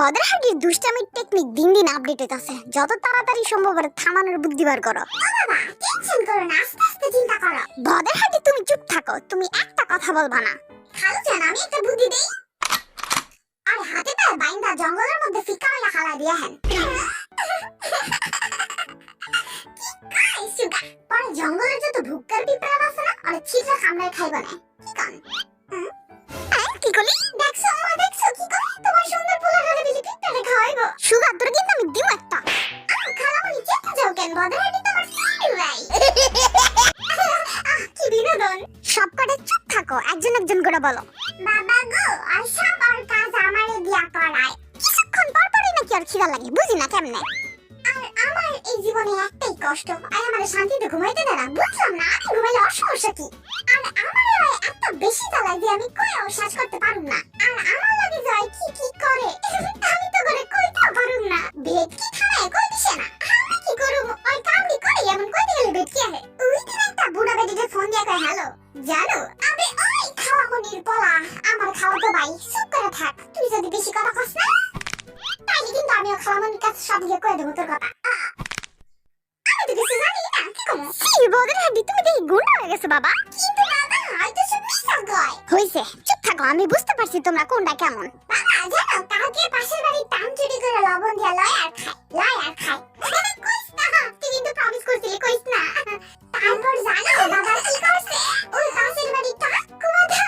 বদের হাঁটির দুষ্টামির technique দিন দিন update হইতাছে। যত তাড়াতাড়ি সম্ভব থামানোর বুদ্ধি বার করো। বাবা টেনশন করো না, আস্তে আস্তে চিন্তা করো। বদের হাঁটি তুমি চুপ থাকো, তুমি একটা কথা বলবা না। খালু জান আমি একটা বুদ্ধি দেই। আর হাতে পায়ে বাইন্দা জঙ্গলের মধ্যে ফিকা মেলা খালা দিয়া হেন। পরে জঙ্গলের যত ভুক্কার পিঁপড়া আছে না, আর ছিটরা কামড়ায় খাইব না। কি কান? কি করলি? দেখছো মা, দেখছো কি করে তোমার সুন্দর পোলাটারে দিলি পিঁপড়ারে খাওয়াইবো। সুগার তোর কিন্তু আমি দিও একটা। খালামণি চেতে যাও কেন? বদরাটি তোমার ফেভারিট। কি বিনোদন। সব কটা চুপ থাকো, একজন একজন করে বলো। বাবা গো, আর সবার কাজ আমারে দিয়া করায়। কিছুক্ষণ পর পরই নাকি আর খিদা লাগে, বুঝি না কেমনে। আর আমার এই জীবনে একটাই কষ্ট, আর আমারে শান্তিতে ঘুমাইতে দেয় না। বুঝলাম না আমি ঘুমাইলে অসমস্যা কি? আর আমারে এত বেশি জ্বালায় যে আমি কইও শ্বাস করতে পারুম না। আর আমার লাগে যায় কি কি করে আমি তো করে কইতেও পারুম না। বেড কি খায় কই দিছে না। আমি কি করুম? ওই কামড়ি করে এমন কইতে গেলে বেড কি আহে। ওই দিন একটা বুড়া বেটিতে ফোন দিয়া কয় হ্যালো জানো আবে ওই খাওয়ামনির পোলা আমার খাওয়া তো ভাই চুপ করে থাক। তুই যদি বেশি কথা কস না তাইলে কিন্তু আমিও খাওয়ামনির কাছে সব গিয়ে কয়ে দেবো তোর কথা। আমি তো কিছু জানি না, কি কমো? বদের হাঁটি তুমি দেখি গুন্ডা হয়ে গেছে বাবা। কিন্তু বাবা হয়তো সব মিশা গয়। হইছে, চুপ থাকো, আমি বুঝতে পারছি তোমরা কোনটা কেমন। বাবা জানো কালকে পাশের বাড়ির টান চুরি করে লবণ দিয়া লয় আর খায়, লয় আর খায়। কইস না, তুই কিন্তু প্রমিস করছিলি কইস না। তারপর জানো বাবা কি করছে? ওই পাশের বাড়ির টাকুমাটা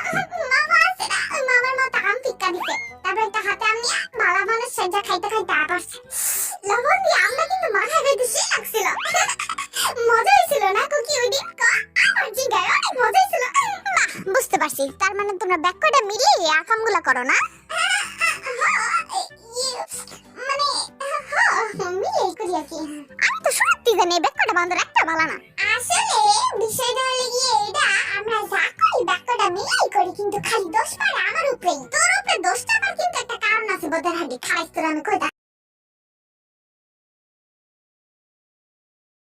মামা আছে না, ওই মামার মতো আম ফিক্কা দিছে। তারপর একটা হাতে আম নিয়ে বালা মানুষ সেজা খাইতে খাইতে আপারছে। লবণ দিয়ে আমরা কিন্তু মাথায় খাইতে সেই লাগছিল। মজা হয়েছিল না কুকি ওই দিন? আমার জিগায় অনেক মজা হয়েছিল। বুঝতে পারছি, তার মানে তোমরা ব্যাক কয়টা মিলিয়ে আকামগুলা করো না। আমি তো সত্যি জানি ব্যাক কয়টা বান্ধব একটা ভালো না। আসলে বিষয়টা হলো গিয়ে এটা, আমরা যা করি বাক্যটা মিলাই করি, কিন্তু খালি দোষ পারে আমার উপরেই। তোর উপরে দোষটা আমার কিন্তু একটা কারণ আছে। বোধহয় হাড্ডি খারাইছ তোর আমি কইতা।